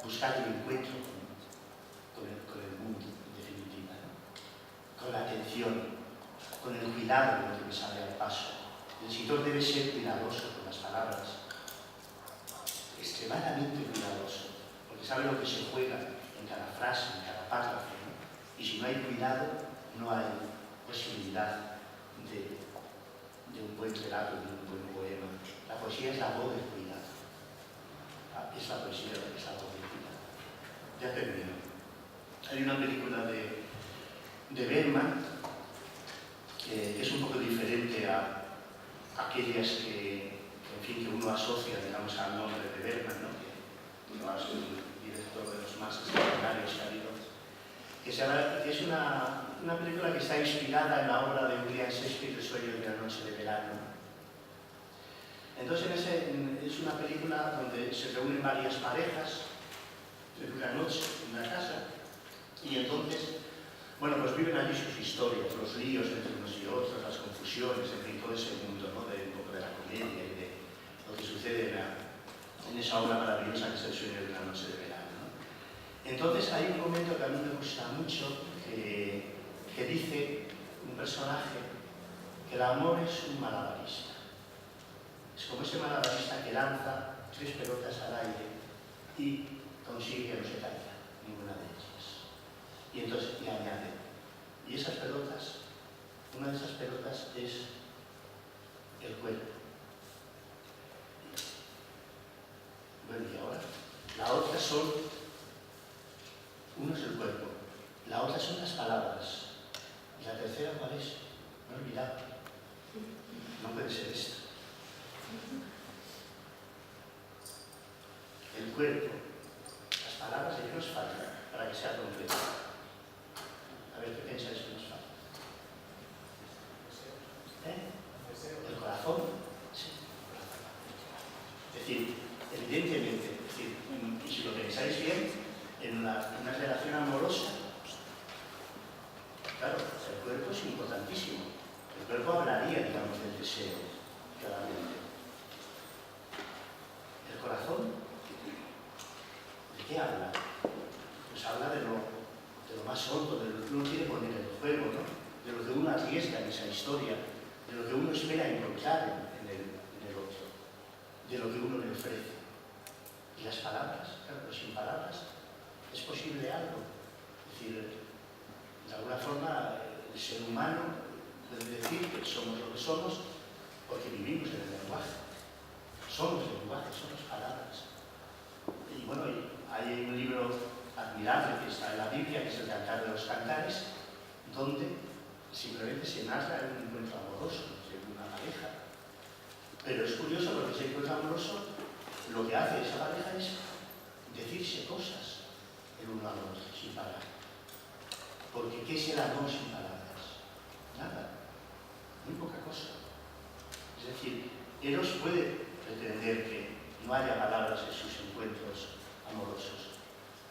buscar el encuentro con el mundo, en definitiva, ¿no? Con la atención, con el cuidado de lo que me sale al paso. El escritor debe ser cuidadoso con las palabras, extremadamente cuidadoso, porque sabe lo que se juega en cada frase, en cada párrafo, ¿no? Y si no hay cuidado, no hay posibilidad de un buen relato, de un buen poema. La poesía es la voz del cuidado. Es la poesía, es la voz del cuidado. Ya termino. Hay una película de Bergman que es un poco diferente a aquellas que uno asocia, digamos, al nombre de Bergman, ¿no? Que uno es un director de los más extraordinarios que ha habido. Que es una película que está inspirada en la obra de William Shakespeare, El sueño de una noche de verano. Entonces es una película donde se reúnen varias parejas en una noche en una casa y entonces, bueno, pues viven allí sus historias, los líos entre unos y otros, las confusiones, en fin, todo ese mundo, ¿no? Un poco de la comedia y de lo que sucede en esa obra maravillosa que es El sueño de una noche de verano, ¿no? Entonces hay un momento que a mí me gusta mucho que dice un personaje que el amor es un malabarista. Es como ese malabarista que lanza 3 pelotas al aire y consigue que no se caiga ninguna de ellas. Y entonces le añade, y esas pelotas, una de esas pelotas es el cuerpo. Bueno, y ahora, la otra son, uno es el cuerpo, la otra son las palabras, y la tercera, ¿cuál es? No he olvidado. No puede ser esta. El cuerpo, las palabras, ¿y qué nos falta para que sea completo? A ver qué pensáis que nos falta. El corazón. Sí. Es decir, evidentemente, y si lo pensáis bien, en una relación amorosa, claro, el cuerpo es importantísimo. El cuerpo hablaría, digamos, del deseo, claramente. El corazón, ¿de qué habla? Pues habla de lo más hondo, de lo que uno quiere poner en juego, ¿no? De lo que uno arriesga en esa historia, de lo que uno espera encontrar en el otro, de lo que uno le ofrece. Y las palabras, claro, pero sin palabras es posible algo. Es decir, de alguna forma el ser humano puede decir que somos lo que somos porque vivimos en el lenguaje. Somos el lenguaje, somos palabras. Y bueno, hay un libro admirable que está en la Biblia, que es el Cantar de los Cantares, donde simplemente se narra un encuentro amoroso entre una pareja. Pero es curioso porque ese encuentro amoroso lo que hace esa pareja es decirse cosas el uno al otro, sin parar. Porque ¿qué es el amor sin palabras? Nada, muy poca cosa. Es decir, Eros puede pretender que no haya palabras en sus encuentros amorosos,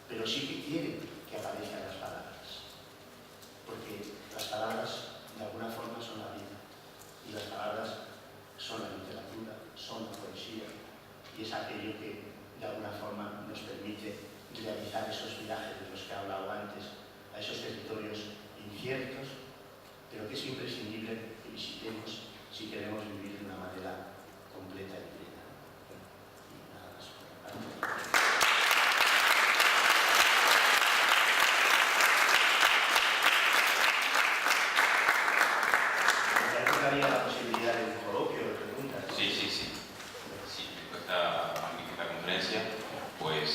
pero sí que quiere que aparezcan las palabras. Porque las palabras, de alguna forma, son la vida. Y las palabras son la literatura, son la poesía. Y es aquello que, de alguna forma, nos permite realizar esos viajes de los que he hablado antes, a esos territorios inciertos, pero que es imprescindible que visitemos si queremos vivir de una manera completa y plena. Bueno, y nada más por la parte. La posibilidad de un coloquio, de preguntas. Sí. Después de esta magnífica conferencia, pues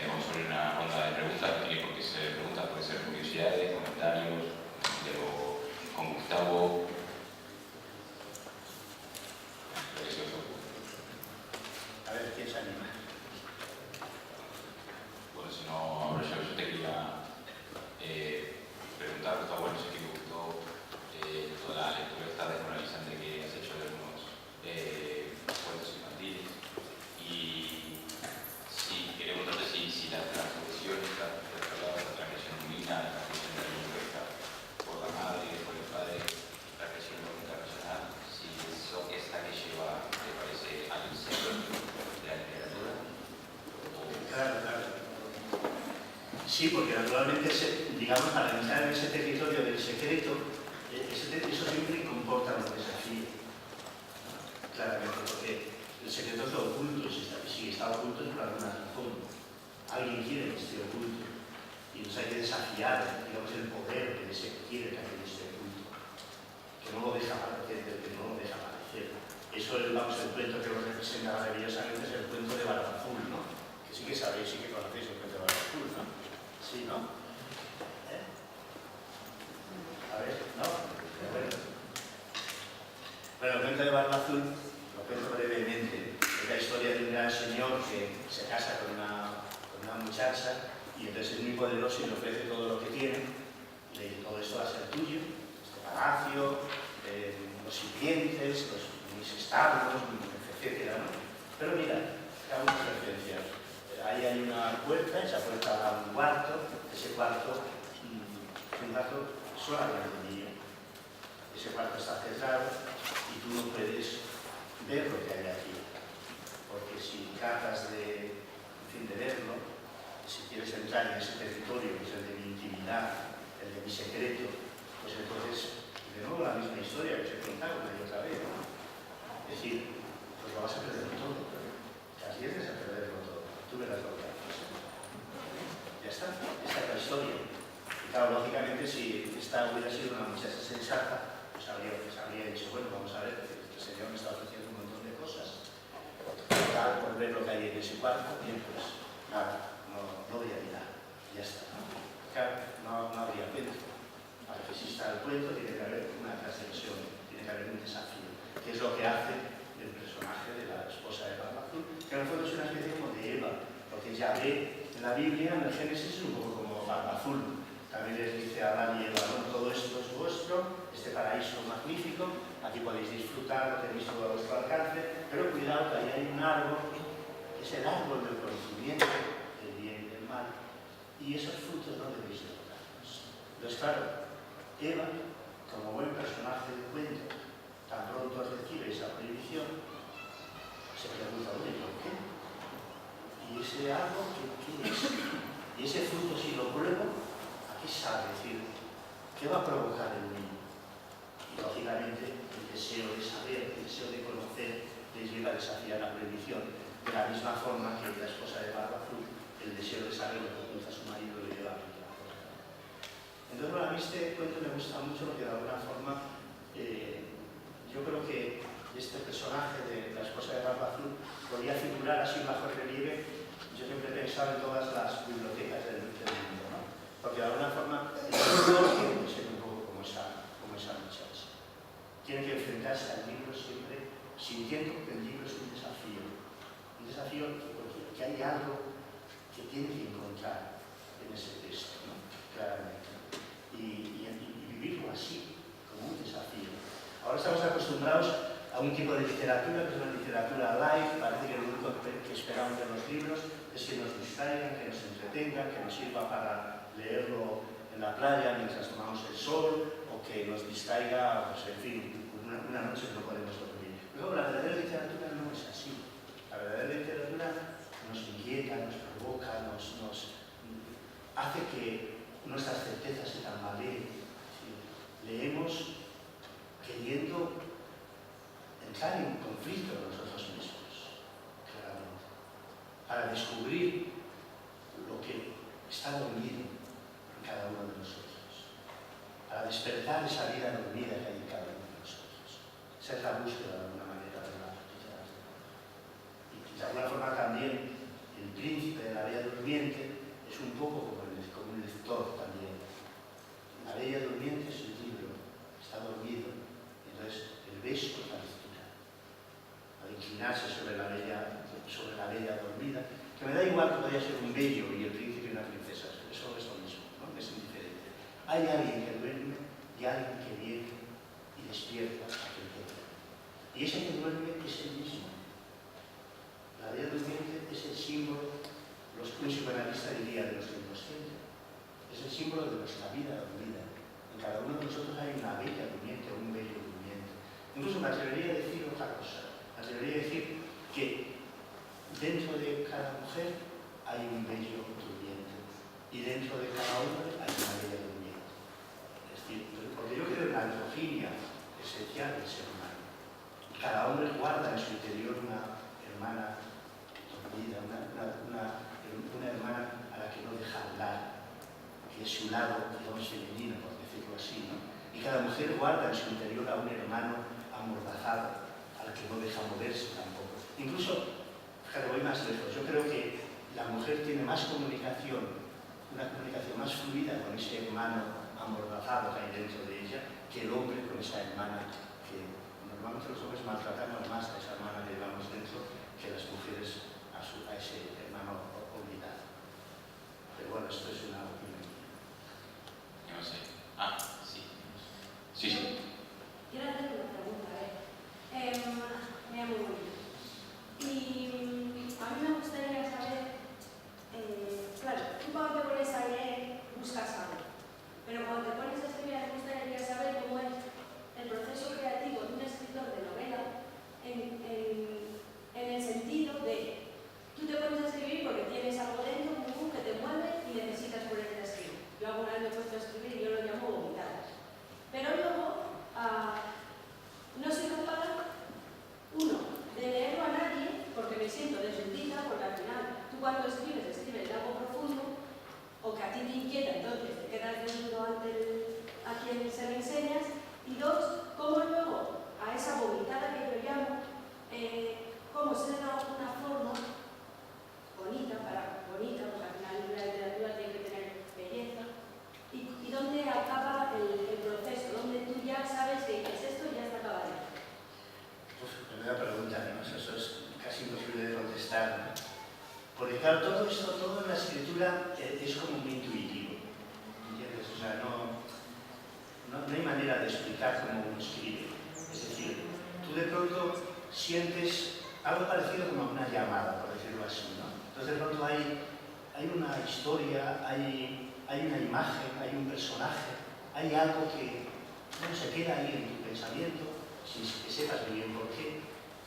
vamos a abrir una ronda de preguntas. No tiene por qué ser preguntas, puede ser curiosidades, comentarios, con Gustavo. Lo que se os ocurre. Sí, porque naturalmente, digamos, para entrar en ese territorio del secreto, eso siempre comporta un desafío, ¿no? Claramente, porque el secreto es lo oculto, y si está oculto es por alguna razón. Alguien quiere que esté oculto, y nos hay que desafiar, digamos, el poder que quiere que aquello esté oculto, que no lo deja aparecer, Eso, vamos, el cuento que os representa maravillosamente es el cuento de Barba Azul, ¿no? Que sí que sabéis, sí que conocéis el cuento de Barba Azul, ¿no? Sí, ¿no? A ver, ¿no? Bueno, el cuento de Barba Azul, lo cuento brevemente, es la historia de un gran señor que se casa con una muchacha y entonces es muy poderoso y le ofrece todo lo que tiene, y todo esto va a ser tuyo, este palacio, los sirvientes, mis establos, etc., ¿no? Pero mira, hago una referencia. Ahí hay una puerta, esa puerta da a un cuarto, ese cuarto es un cuarto solamente mío. Ese cuarto está cerrado y tú no puedes ver lo que hay aquí. Porque si tratas de verlo, si quieres entrar en ese territorio que es el de mi intimidad, el de mi secreto, pues entonces, de nuevo la misma historia que os he contado una y otra vez, ¿no? Es decir, pues lo vas a perder todo. Te arriesgas a perderlo todo. Tú verás lo que haces. Ya está. Esta es la historia. Y claro, lógicamente, si esta hubiera sido una muchacha sensata, pues habría dicho, bueno, vamos a ver, este señor me está ofreciendo un montón de cosas. Por ver lo que hay en ese cuarto, bien, pues nada, no voy a mirar. Ya está, ¿no? Claro, no habría cuento. Para que exista el cuento tiene que haber una trascensión, tiene que haber un desafío, que es lo que hace el personaje de la esposa de Barba Azul, que en el fondo es una especie como de Eva, porque Yahvé en la Biblia, en el Génesis, es un poco como Barba Azul. También les dice a Adán y Eva, bueno, todo esto es vuestro, este paraíso magnífico, aquí podéis disfrutar, lo tenéis todo a vuestro alcance, pero cuidado que ahí hay un árbol, que es el árbol del conocimiento del bien y del mal, y esos frutos no debéis de tocarlos. Entonces, claro, Eva, como buen personaje del cuento, tan pronto recibe esa prohibición, se pregunta, oye, ¿por qué? ¿Y ese árbol qué es? Y ese fruto, si lo pruebo, ¿a qué sabe? Es decir, ¿qué va a provocar en mí? Y lógicamente el deseo de saber, el deseo de conocer, les lleva a desafiar la prohibición, de la misma forma que la esposa de Barba Azul, el deseo de saber lo que oculta a su marido lo lleva a la puerta. Entonces, bueno, a mí este cuento me gusta mucho porque de alguna forma yo creo que este personaje de la esposa de Barba Azul podría figurar así bajo relieve. Yo siempre he pensado en todas las bibliotecas del mundo, ¿no? Porque de alguna forma el lector tiene que ser un poco como esa muchacha. Tiene que enfrentarse al libro siempre sintiendo que el libro es un desafío porque hay algo que tiene que encontrar en ese texto, ¿no? Claramente. Y vivirlo así, como un desafío. Ahora estamos acostumbrados a un tipo de literatura, que es una literatura light. Parece que lo único que esperamos de los libros es que nos distraigan, que nos entretengan, que nos sirva para leerlo en la playa mientras tomamos el sol, o que nos distraiga, pues, en fin, una noche que no podemos dormir. Pero la verdadera literatura no es así. La verdadera literatura nos inquieta, nos provoca, nos hace que nuestras certezas se tambaleen. Leemos queriendo entrar en conflicto con nosotros mismos, claramente, para descubrir lo que está dormido en cada uno de nosotros, para despertar esa vida dormida que hay en cada uno de nosotros. Esa es la búsqueda, de alguna manera, de la literatura. Y de alguna forma también el príncipe de la Bella Durmiente es un poco como un lector también. La Bella Durmiente es un libro, está dormido, y entonces el beso es la lectura. Al inclinarse sobre la bella dormida, que me da igual que podría ser un bello y el príncipe y una princesa, eso es lo mismo, ¿no? Es indiferente. Hay alguien que duerme y alguien que viene y despierta aquel que duerme. Y ese que duerme es el mismo. La Bella Durmiente es el símbolo, un psicoanalista diría, de nuestro inconsciente. Es el símbolo de nuestra vida dormida. En cada uno de nosotros hay una bella durmiente o un bello durmiente. Incluso me atrevería a decir otra cosa. Me atrevería a decir que dentro de cada mujer hay un bello durmiente. Y dentro su lado, digamos, femenino, por decirlo así, ¿no? Y cada mujer guarda en su interior a un hermano amordazado, al que no deja moverse tampoco. Incluso, fíjate, voy más lejos, yo creo que la mujer tiene más comunicación, una comunicación más fluida con ese hermano amordazado que hay dentro de ella, que el hombre con esa hermana que normalmente los hombres maltratamos más a esa hermana que llevamos dentro que las mujeres a ese hermano olvidado. Pero bueno, esto es una opinión. No sé. Ah, sí. Sí, sí. Quiero hacerte una pregunta, me llamo Mónica. Y a mí me gustaría saber, claro, tú cuando te pones a leer buscas algo, pero cuando te pones a escribir me gustaría saber cómo es el proceso creativo de un escritor de novela en el sentido de tú te pones a escribir porque tienes algo dentro que te mueve y necesitas ponerte a escribir. Yo alguna vez me he puesto a escribir y yo lo llamo vomitar. Pero luego no soy capaz, uno, de leerlo a nadie porque me siento desnudida, porque al final tú cuando escribes de algo profundo o que a ti te inquieta, entonces te quedas desnudo a quien se lo enseñas. Y dos, cómo luego a esa vomitada que yo llamo, cómo se da una forma bonita, porque al final la literatura tiene que tener belleza, y dónde acaba el proceso, donde tú ya sabes que es esto y ya está acabado. Primera pregunta, ¿no? Eso es casi imposible de contestar, ¿no? Porque claro, todo esto, todo en la escritura es como muy intuitivo, ¿entiendes? O sea, no hay manera de explicar cómo uno escribe. Es decir, tú de pronto sientes algo parecido como una llamada, por decirlo así, ¿no? Entonces de pronto hay una historia, hay una imagen, hay un personaje, hay algo que no se queda ahí en tu pensamiento, sin que sepas muy bien por qué,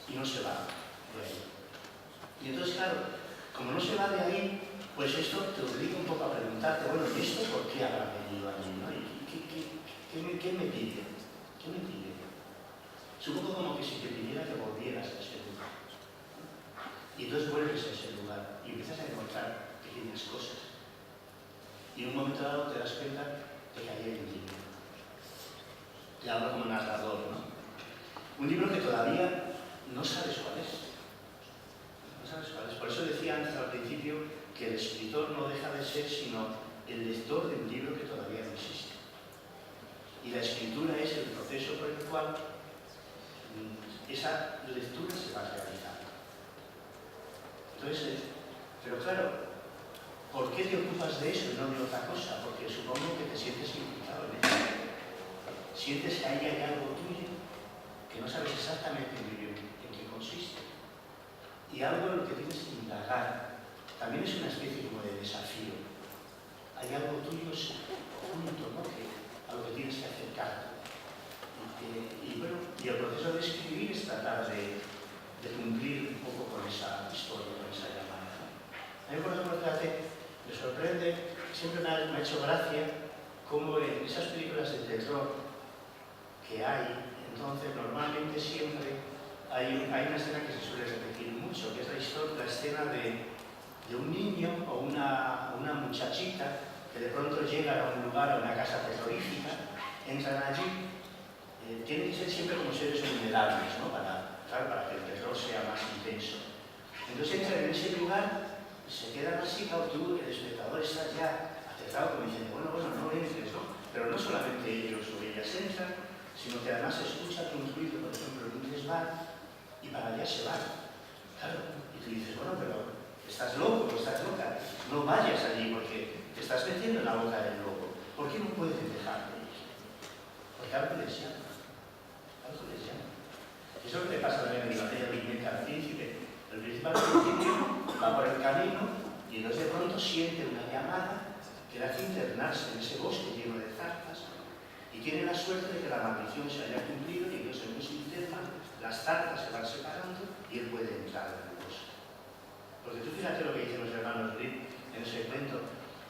y no se va de ahí. Y entonces, claro, como no se va de ahí, pues esto te obliga un poco a preguntarte, bueno, ¿y esto por qué habrá venido a mí, no? ¿Y qué me pide? ¿Qué me pide? Supongo como que si te pidiera que volvieras a ese lugar. Y entonces vuelves a ese lugar y empiezas a encontrar pequeñas cosas. Y en un momento dado te das cuenta de que hay un libro. Te hablo como narrador, ¿no? Un libro que todavía no sabes cuál es. No sabes cuál es. Por eso decía antes al principio que el escritor no deja de ser sino el lector de un libro que todavía no existe. Y la escritura es el proceso por el cual esa lectura se va a realizar. Entonces, pero claro, ¿por qué te ocupas de eso y no de otra cosa? Porque supongo que te sientes implicado en eso. Sientes que ahí hay algo tuyo que no sabes exactamente muy bien en qué consiste. Y algo en lo que tienes que indagar. También es una especie como de desafío. Hay algo tuyo oculto, ¿no? A lo que tienes que acercarte. Y bueno, y el proceso de escribir es tratar de cumplir un poco con esa historia, con esa llamada, ¿no? A mí, por ejemplo, me sorprende, siempre me ha hecho gracia cómo en esas películas de terror que hay, entonces normalmente siempre hay una escena que se suele repetir mucho, que es la escena de un niño o una muchachita que de pronto llegan a un lugar, a una casa terrorífica, entran allí, tienen que ser siempre como seres vulnerables, ¿no? Para que el terror sea más intenso. Entonces entran en ese lugar, se quedan así, claro, tú, el espectador, está ya aterrado, como diciendo, bueno, no entres, ¿no? Pero no solamente ellos o ellas entran, sino que además se escucha un ruido, por ejemplo, en un desván, y para allá se van. Claro, y tú dices, bueno, pero estás loco, estás loca, no vayas allí porque te estás metiendo en la boca del lobo. ¿Por qué no puedes dejar de ir? Porque algo les llama. Algo les llama. Eso es lo que pasa también en la batalla viñeta al príncipe. El príncipe al principio va por el camino y entonces de pronto siente una llamada que le hace internarse en ese bosque lleno de zarzas y tiene la suerte de que la maldición se haya cumplido y entonces en se interna, las zarzas se van separando y él puede entrar en el bosque. Porque tú fíjate lo que dicen los hermanos Grimm en ese cuento,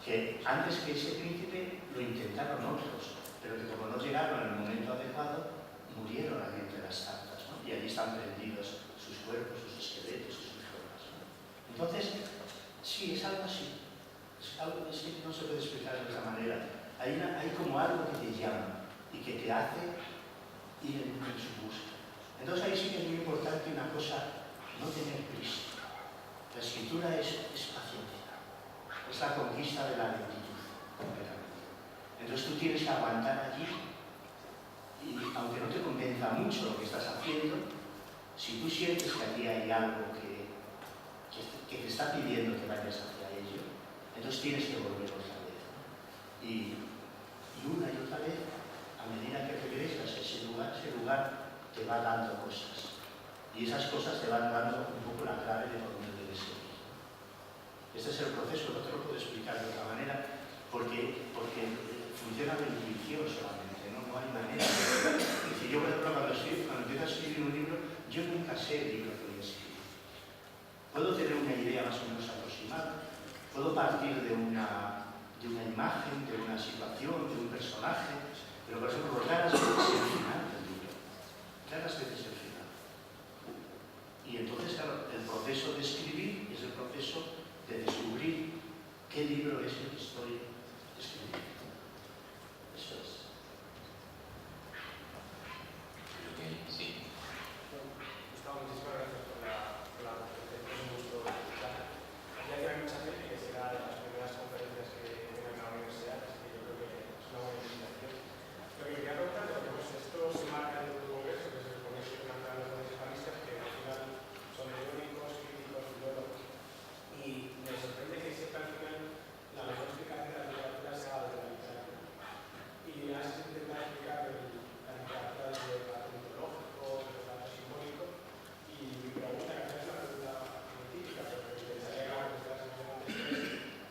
que antes que ese príncipe lo intentaron otros, pero que como no llegaron en el momento adecuado, murieron allí entre las zarzas, ¿no? Y allí están prendidos sus cuerpos, sus esqueletos y sus formas, ¿no? Entonces, sí, es algo así. Es es que no se puede explicar de otra manera. Hay como algo que te llama y que te hace ir en su busca. Entonces ahí sí que es muy importante una cosa, no tener prisa. La escritura es paciencia, es la conquista de la lentitud, completamente. Entonces tú tienes que aguantar allí y aunque no te convenza mucho lo que estás haciendo, si tú sientes que allí hay algo que te está pidiendo que vayas hacia ello, entonces tienes que volver otra vez. Y una y otra vez, a medida que regresas a ese lugar te va dando cosas. Y esas cosas te van dando un poco la clave de por dónde debes seguir. Este es el proceso, no te lo puedo explicar de otra manera, porque funciona la intuición solamente, no hay manera. Es decir, yo, por ejemplo, cuando empiezo a escribir un libro, yo nunca sé el libro que voy a escribir. Puedo tener una idea más o menos aproximada, puedo partir de una imagen, de una situación, de un personaje, pero por ejemplo, raras veces el final del libro, raras veces el final. Y entonces, claro, el proceso de escribir es el proceso de descubrir qué libro es el que estoy escribiendo. Eso es. Creo que sí. Gustavo, muchísimas gracias por la conferencia, es un gusto escuchar. Ya que hay mucha gente que será de las primeras conferencias que tengan en la universidad, así que yo creo que es una buena invitación. Lo que quería preguntar, porque pues, esto se marca en un congreso, que es el Congreso Internacional de los Hispanistas, que al final son teóricos, críticos, filólogos, y me sorprende que siempre al final la mejor explicación de la literatura se haga desde la literatura. Y has intentado explicar la literatura desde el dato mitológico, desde el dato simbólico, y mi pregunta, que es una pregunta científica, pero que me pensaría que la contestas es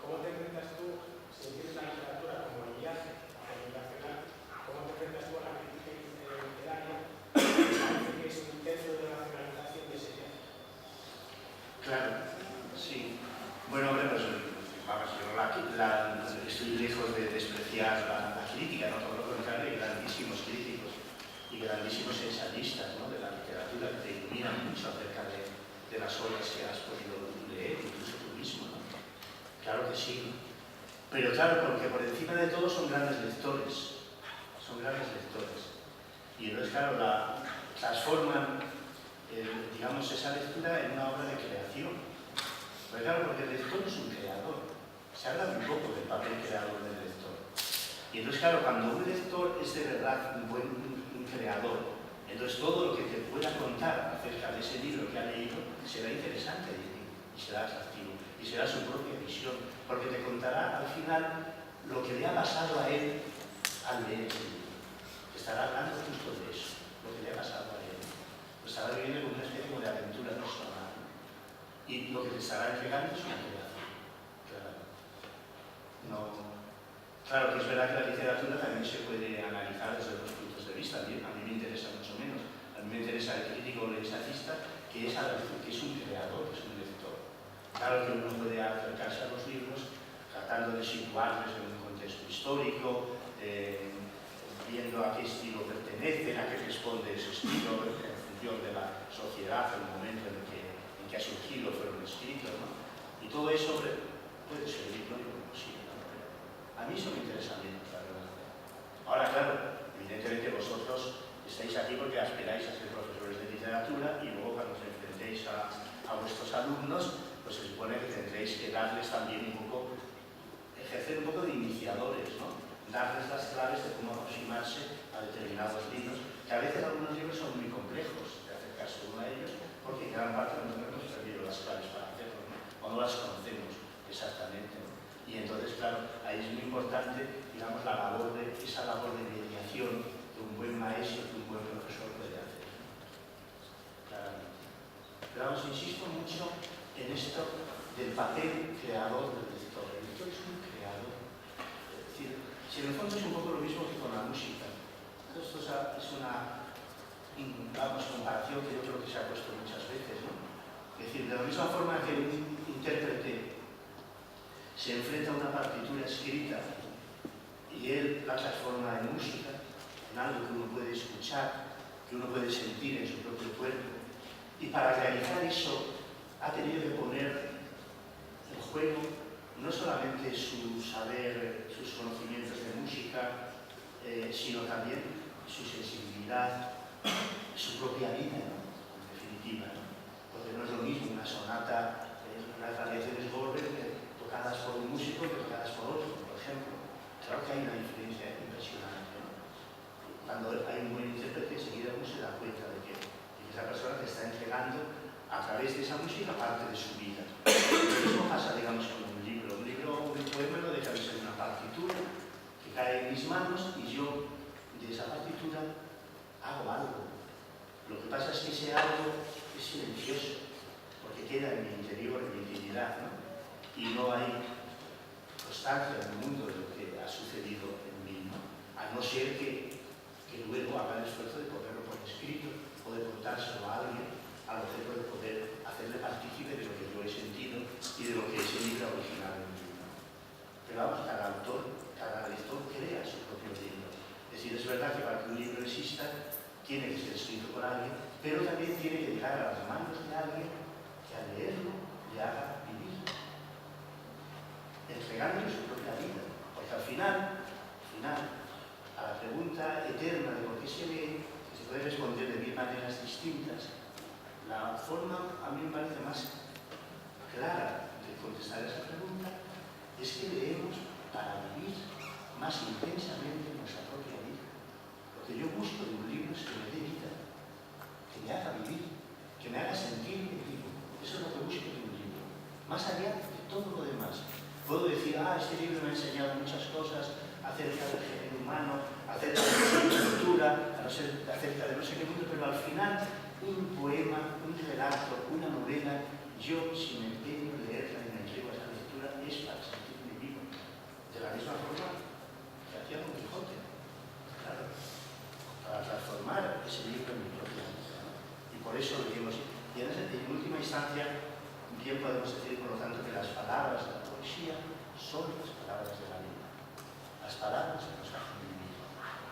¿cómo te enfrentas tú, si entiendes la literatura como el viaje comunicacional, cómo te enfrentas tú a la crítica literaria, que parece que es un intento de racionalización de ese viaje? Claro, sí. Bueno, hombre, pues vamos, yo estoy lejos de despreciar la crítica, no todo lo contrario, hay grandísimos críticos y grandísimos ensayistas, ¿no?, de la literatura que te iluminan mucho acerca de las obras que has podido leer, incluso tú mismo, ¿no? Claro que sí. Pero claro, porque por encima de todo son grandes lectores. Son grandes lectores. Y entonces, claro, transforman, digamos, esa lectura en una obra de creación. Pero claro, porque el lector es un creador. Se habla un poco del papel creador del lector. Y entonces, claro, cuando un lector es de verdad un creador, entonces todo lo que te pueda contar acerca de ese libro que ha leído será interesante y será atractivo. Y será su propia visión, porque te contará al final lo que le ha pasado a él al leer ese libro. Te estará hablando justo de eso, lo que le ha pasado a él. Lo estará viviendo como una especie de aventura personal. Y lo que te estará entregando es una creación. Claro que es verdad que la literatura también se puede analizar desde dos puntos de vista. A mí me interesa mucho menos. A mí me interesa el crítico o el ensayista, que es un creador, que es un lector. Claro que uno puede acercarse a los libros tratando de situarlos en un contexto histórico, viendo a qué estilo pertenecen, a qué responde ese estilo, en función de la sociedad, el momento en que ha surgido, fueron escritos, ¿no? Y todo eso puede servir, no digo posible, ¿no? Pero a mí eso me interesa menos, la verdad. Ahora, claro, evidentemente vosotros estáis aquí porque aspiráis a ser profesores de literatura y luego cuando os enfrentéis a vuestros alumnos, pues se supone que tendréis que darles también un poco, ejercer un poco de iniciadores, ¿no? Darles las claves de cómo aproximarse a determinados libros, que a veces algunos libros son muy complejos de acercarse uno a ellos, porque en gran parte no hemos servido las claves para hacerlo, ¿no? O no las conocemos exactamente, ¿no? Y entonces, claro, ahí es muy importante, digamos, esa labor de mediación que un buen maestro, que un buen profesor puede hacer. Claramente. Pero vamos, insisto mucho en esto del papel creador del lector. El lector es un creador. Es decir, si en el fondo es un poco lo mismo que con la música. Esto es una comparación que yo creo que se ha puesto muchas veces, ¿no? Es decir, de la misma forma que un intérprete se enfrenta a una partitura escrita y él la transforma en música, en algo que uno puede escuchar, que uno puede sentir en su propio cuerpo, y para realizar eso ha tenido que poner en juego no solamente solamente su saber, sus conocimientos de música, sino también su sensibilidad, su propia vida, ¿no? En definitiva, ¿no? Porque no es lo mismo una sonata, unas variaciones Goldberg tocadas por un músico que tocadas por otro, por ejemplo. Claro que hay una diferencia impresionante, ¿no? Cuando hay un buen intérprete, enseguida uno se da cuenta de que esa persona te está entregando a través de esa música parte de su vida. Lo mismo pasa, digamos, con un libro. Un poema no deja de ser una partitura que cae en mis manos y yo de esa partitura hago algo. Lo que pasa es que ese algo es silencioso, porque queda en mi interior, en mi intimidad, ¿no? Y no hay constancia en el mundo de lo que ha sucedido en mí, ¿no? A no ser que luego haga el esfuerzo de ponerlo por escrito o de contárselo a alguien al objeto de poder hacerle partícipe de lo que yo he sentido y de lo que ese libro original en mí, ¿no? Pero vamos, cada autor, cada lector crea su propio libro. Es decir, es verdad que para que un libro exista tiene que ser escrito por alguien, pero también tiene que llegar a las manos de alguien que al leerlo le haga vivir, entregándole su propia vida. Porque al final, a la pregunta eterna de por qué se lee, que se puede responder de 1000 maneras distintas, la forma a mí me parece más clara de contestar esa pregunta es que leemos para vivir más intensamente nuestra propia vida. Lo que yo busco de un libro es que me dé vida, que me haga vivir, que me haga sentirme vivo. Eso es lo que busco de un libro. Más allá de todo lo demás. Puedo decir, este libro me ha enseñado muchas cosas acerca del género humano, acerca de la cultura, acerca de no sé qué mundo, pero al final un poema, un relato, una novela, yo si me empeño en leerla y me entrego a esa lectura es para sentirme vivo. De la misma forma que hacía Don Quijote, claro, para transformar ese libro en mi propia vida, ¿no? Y por eso leemos. Y en última instancia, bien podemos decir, por lo tanto, que las palabras de la poesía son las palabras de la vida. Las palabras que nos hacen vivir.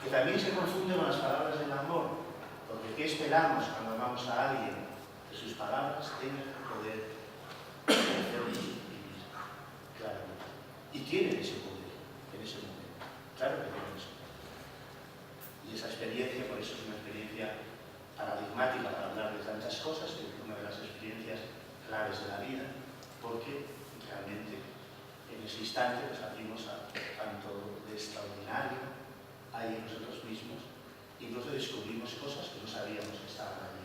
Que también se confunden con las palabras del amor, porque ¿qué esperamos cuando amamos a alguien? Que sus palabras tengan el poder de hacernos vivir, claramente. Y tienen ese poder en ese momento. Claro que tienen ese poder. Y esa experiencia, por eso es una experiencia paradigmática para hablar de tantas cosas, que es una de las experiencias claves de la vida, porque realmente en ese instante nos abrimos a tanto de extraordinario hay en nosotros mismos, incluso descubrimos cosas que no sabíamos que estaban ahí.